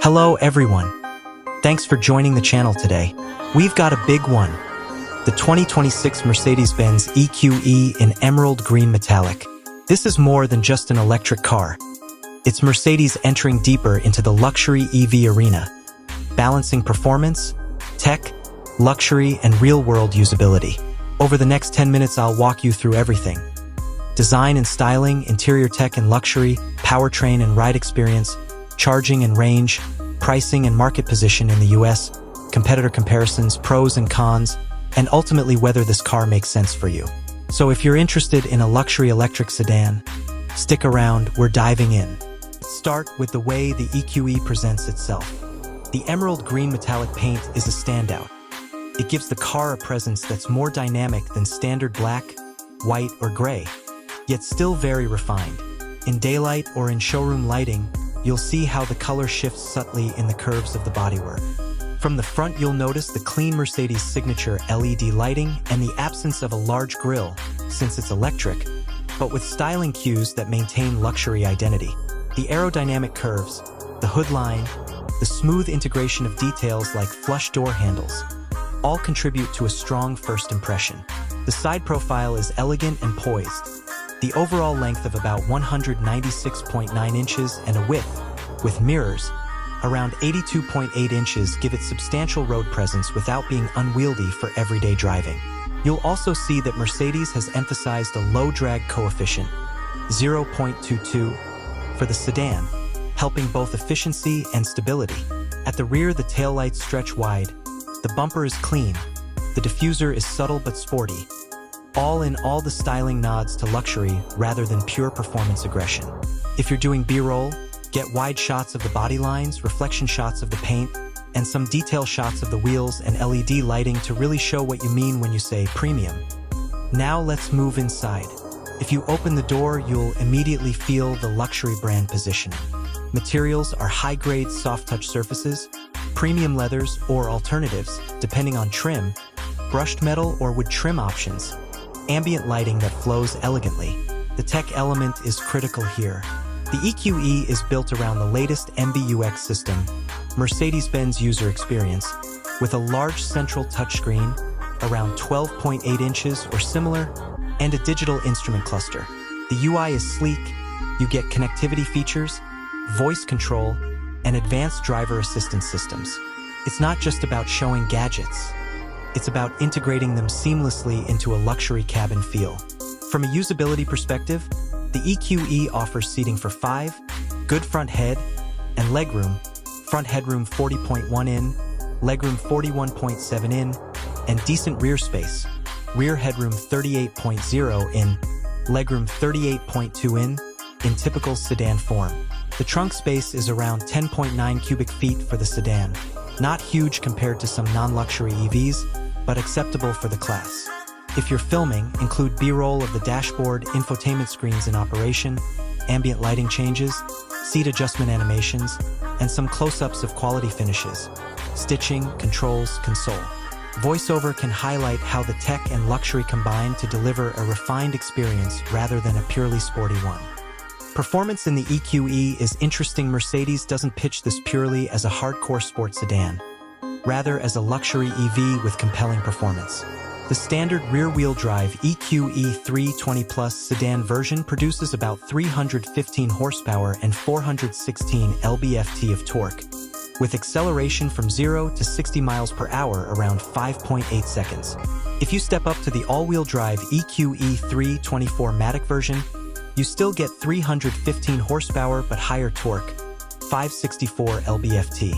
Hello everyone. Thanks for joining the channel today. We've got a big one. The 2026 Mercedes-Benz EQE in emerald green metallic. This is more than just an electric car. It's Mercedes entering deeper into the luxury EV arena, balancing performance, tech, luxury, and real-world usability. Over the next 10 minutes, I'll walk you through everything. Design and styling, interior tech and luxury, powertrain and ride experience, charging and range, pricing and market position in the US, competitor comparisons, pros and cons, and ultimately whether this car makes sense for you. So if you're interested in a luxury electric sedan, stick around, we're diving in. Let's start with the way the EQE presents itself. The emerald green metallic paint is a standout. It gives the car a presence that's more dynamic than standard black, white, or gray, yet still very refined. In daylight or in showroom lighting, you'll see how the color shifts subtly in the curves of the bodywork. From the front, you'll notice the clean Mercedes signature LED lighting and the absence of a large grille, since it's electric, but with styling cues that maintain luxury identity. The aerodynamic curves, the hood line, the smooth integration of details like flush door handles, all contribute to a strong first impression. The side profile is elegant and poised. The overall length of about 196.9 inches and a width, with mirrors, around 82.8 inches give it substantial road presence without being unwieldy for everyday driving. You'll also see that Mercedes has emphasized a low drag coefficient, 0.22, for the sedan, helping both efficiency and stability. At the rear, the taillights stretch wide. The bumper is clean, the diffuser is subtle but sporty. All in all, the styling nods to luxury rather than pure performance aggression. If you're doing B-roll, get wide shots of the body lines, reflection shots of the paint, and some detail shots of the wheels and LED lighting to really show what you mean when you say premium. Now let's move inside. If you open the door, you'll immediately feel the luxury brand positioning. Materials are high-grade soft-touch surfaces, premium leathers or alternatives, depending on trim, brushed metal or wood trim options, ambient lighting that flows elegantly. The tech element is critical here. The EQE is built around the latest MBUX system, Mercedes-Benz user experience, with a large central touchscreen, around 12.8 inches or similar, and a digital instrument cluster. The UI is sleek. You get connectivity features, voice control, and advanced driver assistance systems. It's not just about showing gadgets. It's about integrating them seamlessly into a luxury cabin feel. From a usability perspective, the EQE offers seating for 5, good front head and legroom, front headroom 40.1 in, legroom 41.7 in, and decent rear space, rear headroom 38.0 in, legroom 38.2 in typical sedan form. The trunk space is around 10.9 cubic feet for the sedan, not huge compared to some non-luxury EVs, but acceptable for the class. If you're filming, include B-roll of the dashboard, infotainment screens in operation, ambient lighting changes, seat adjustment animations, and some close-ups of quality finishes, stitching, controls, console. VoiceOver can highlight how the tech and luxury combine to deliver a refined experience rather than a purely sporty one. Performance in the EQE is interesting. Mercedes doesn't pitch this purely as a hardcore sports sedan, rather as a luxury EV with compelling performance. The standard rear-wheel drive EQE 320 Plus sedan version produces about 315 horsepower and 416 lb-ft of torque, with acceleration from 0 to 60 miles per hour around 5.8 seconds. If you step up to the all-wheel drive EQE 324 Matic version, you still get 315 horsepower but higher torque, 564 lb-ft.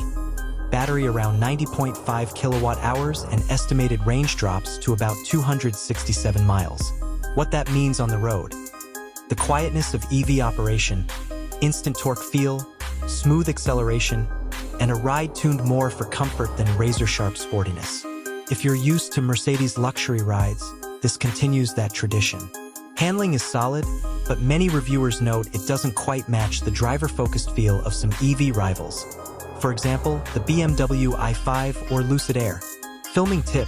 Battery around 90.5 kilowatt hours and estimated range drops to about 267 miles. What that means on the road. The quietness of EV operation, instant torque feel, smooth acceleration, and a ride tuned more for comfort than razor-sharp sportiness. If you're used to Mercedes luxury rides, this continues that tradition. Handling is solid, but many reviewers note it doesn't quite match the driver-focused feel of some EV rivals. For example, the BMW i5 or Lucid Air. Filming tip: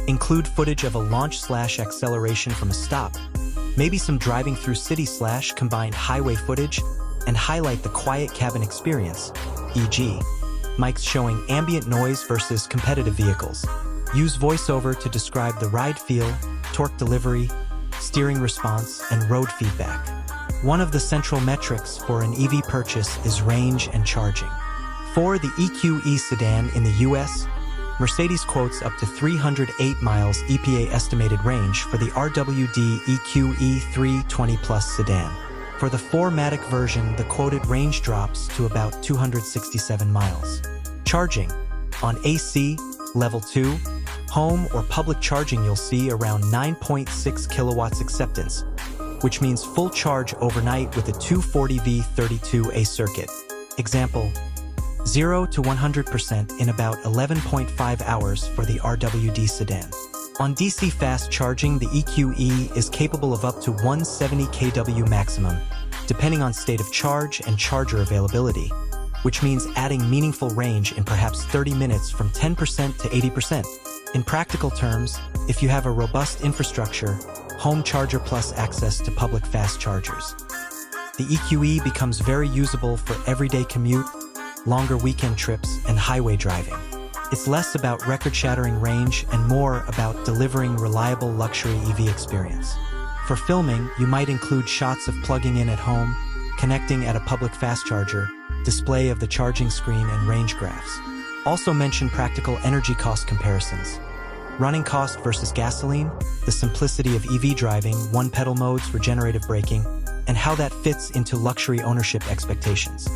include footage of a launch/acceleration from a stop, maybe some driving through city/combined highway footage, and highlight the quiet cabin experience, e.g., mics showing ambient noise versus competitive vehicles. Use voiceover to describe the ride feel, torque delivery, steering response, and road feedback. One of the central metrics for an EV purchase is range and charging. For the EQE sedan in the US, Mercedes quotes up to 308 miles EPA estimated range for the RWD EQE 320 Plus sedan. For the 4MATIC version, the quoted range drops to about 267 miles. Charging. On AC, Level 2, home or public charging, you'll see around 9.6 kilowatts acceptance, which means full charge overnight with a 240V32A circuit. Example, 0 to 100% in about 11.5 hours for the RWD sedan. On DC fast charging, the EQE is capable of up to 170 kW maximum, depending on state of charge and charger availability, which means adding meaningful range in perhaps 30 minutes from 10% to 80%. In practical terms, if you have a robust infrastructure, home charger plus access to public fast chargers, the EQE becomes very usable for everyday commute, longer weekend trips, and highway driving. It's less about record-shattering range and more about delivering reliable luxury EV experience. For filming, you might include shots of plugging in at home, connecting at a public fast charger, display of the charging screen, and range graphs. Also mention practical energy cost comparisons. Running cost versus gasoline, the simplicity of EV driving, one-pedal modes, regenerative braking, and how that fits into luxury ownership expectations.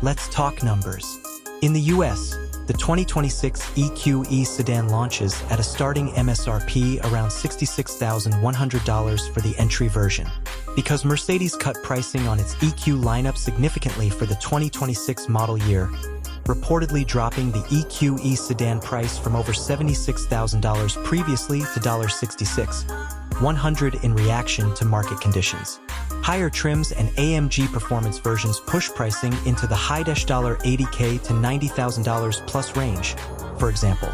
Let's talk numbers. In the US, the 2026 EQE sedan launches at a starting MSRP around $66,100 for the entry version. Because Mercedes cut pricing on its EQ lineup significantly for the 2026 model year, reportedly dropping the EQE sedan price from over $76,000 previously to $66,100 in reaction to market conditions. Higher trims and AMG performance versions push pricing into the high $80K to $90,000 plus range. For example,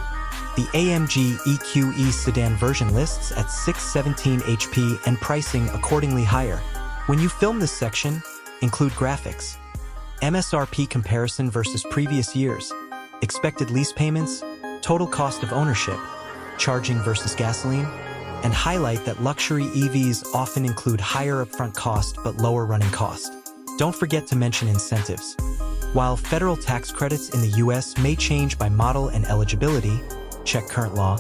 the AMG EQE sedan version lists at 617 HP and pricing accordingly higher. When you film this section, include graphics, MSRP comparison versus previous years, expected lease payments, total cost of ownership, charging versus gasoline, and highlight that luxury EVs often include higher upfront cost but lower running cost. Don't forget to mention incentives. While federal tax credits in the US may change by model and eligibility, check current law,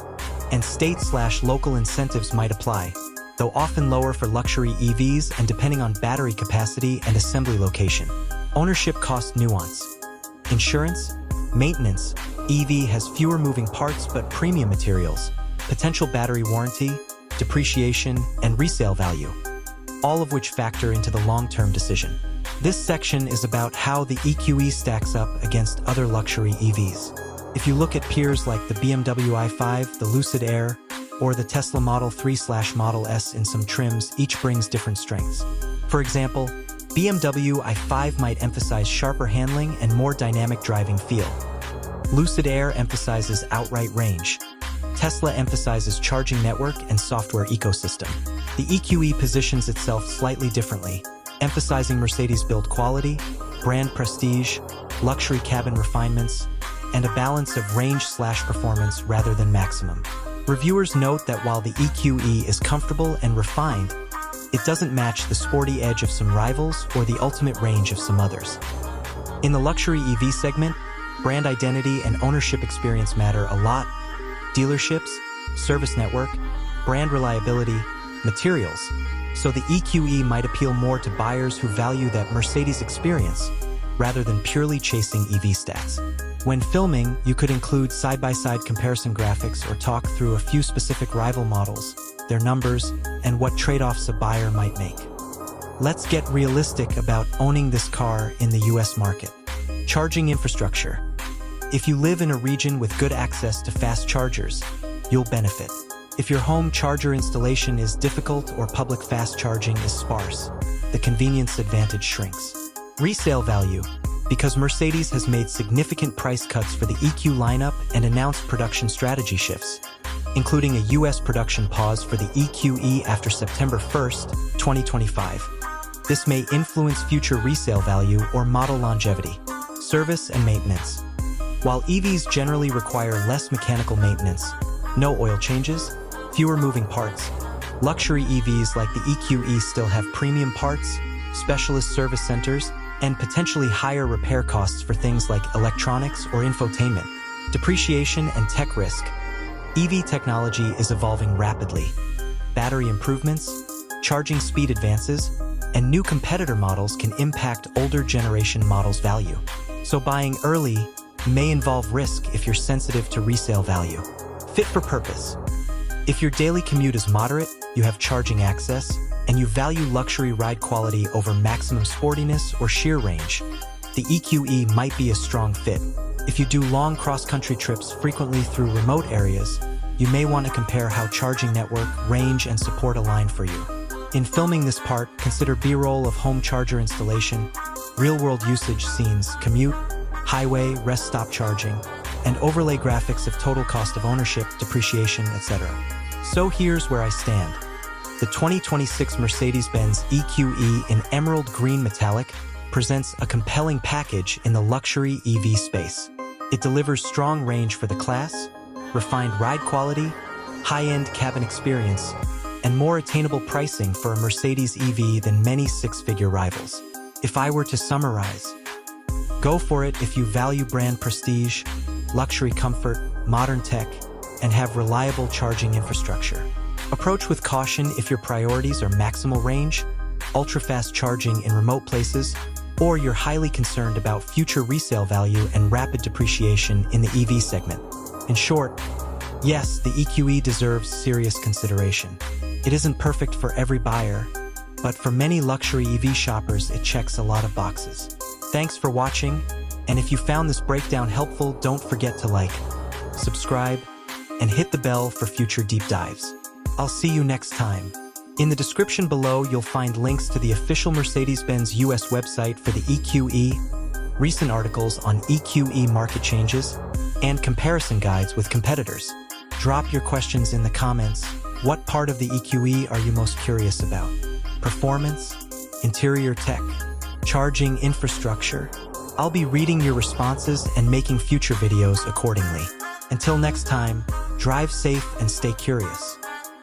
and state/local incentives might apply, though often lower for luxury EVs and depending on battery capacity and assembly location. Ownership cost nuance. Insurance, maintenance, EV has fewer moving parts but premium materials, potential battery warranty, depreciation, and resale value, all of which factor into the long-term decision. This section is about how the EQE stacks up against other luxury EVs. If you look at peers like the BMW i5, the Lucid Air, or the Tesla Model 3/Model S in some trims, each brings different strengths. For example, BMW i5 might emphasize sharper handling and more dynamic driving feel. Lucid Air emphasizes outright range. Tesla emphasizes charging network and software ecosystem. The EQE positions itself slightly differently, emphasizing Mercedes build quality, brand prestige, luxury cabin refinements, and a balance of range/performance rather than maximum. Reviewers note that while the EQE is comfortable and refined, it doesn't match the sporty edge of some rivals or the ultimate range of some others. In the luxury EV segment, brand identity and ownership experience matter a lot. Dealerships, service network, brand reliability, materials. So the EQE might appeal more to buyers who value that Mercedes experience rather than purely chasing EV stats. When filming, you could include side-by-side comparison graphics or talk through a few specific rival models, their numbers, and what trade-offs a buyer might make. Let's get realistic about owning this car in the US market. Charging infrastructure. If you live in a region with good access to fast chargers, you'll benefit. If your home charger installation is difficult or public fast charging is sparse, the convenience advantage shrinks. Resale value. Because Mercedes has made significant price cuts for the EQ lineup and announced production strategy shifts, including a US production pause for the EQE after September 1st, 2025. This may influence future resale value or model longevity. Service and maintenance. While EVs generally require less mechanical maintenance, no oil changes, fewer moving parts, luxury EVs like the EQE still have premium parts, specialist service centers, and potentially higher repair costs for things like electronics or infotainment. Depreciation and tech risk. EV technology is evolving rapidly. Battery improvements, charging speed advances, and new competitor models can impact older generation models' value. So buying early may involve risk if you're sensitive to resale value. Fit for purpose. If your daily commute is moderate, you have charging access, and you value luxury ride quality over maximum sportiness or sheer range, the EQE might be a strong fit. If you do long cross-country trips frequently through remote areas, you may want to compare how charging network, range, and support align for you. In filming this part, consider B-roll of home charger installation, real-world usage scenes, commute, highway, rest stop charging, and overlay graphics of total cost of ownership, depreciation, etc. So here's where I stand. The 2026 Mercedes-Benz EQE in emerald green metallic presents a compelling package in the luxury EV space. It delivers strong range for the class, refined ride quality, high-end cabin experience, and more attainable pricing for a Mercedes EV than many six-figure rivals. If I were to summarize, go for it if you value brand prestige, luxury comfort, modern tech, and have reliable charging infrastructure. Approach with caution if your priorities are maximal range, ultra-fast charging in remote places, or you're highly concerned about future resale value and rapid depreciation in the EV segment. In short, yes, the EQE deserves serious consideration. It isn't perfect for every buyer, but for many luxury EV shoppers, it checks a lot of boxes. Thanks for watching, and if you found this breakdown helpful, don't forget to like, subscribe, and hit the bell for future deep dives. I'll see you next time. In the description below, you'll find links to the official Mercedes-Benz US website for the EQE, recent articles on EQE market changes, and comparison guides with competitors. Drop your questions in the comments. What part of the EQE are you most curious about? Performance? Interior tech? Charging infrastructure? I'll be reading your responses and making future videos accordingly. Until next time, drive safe and stay curious.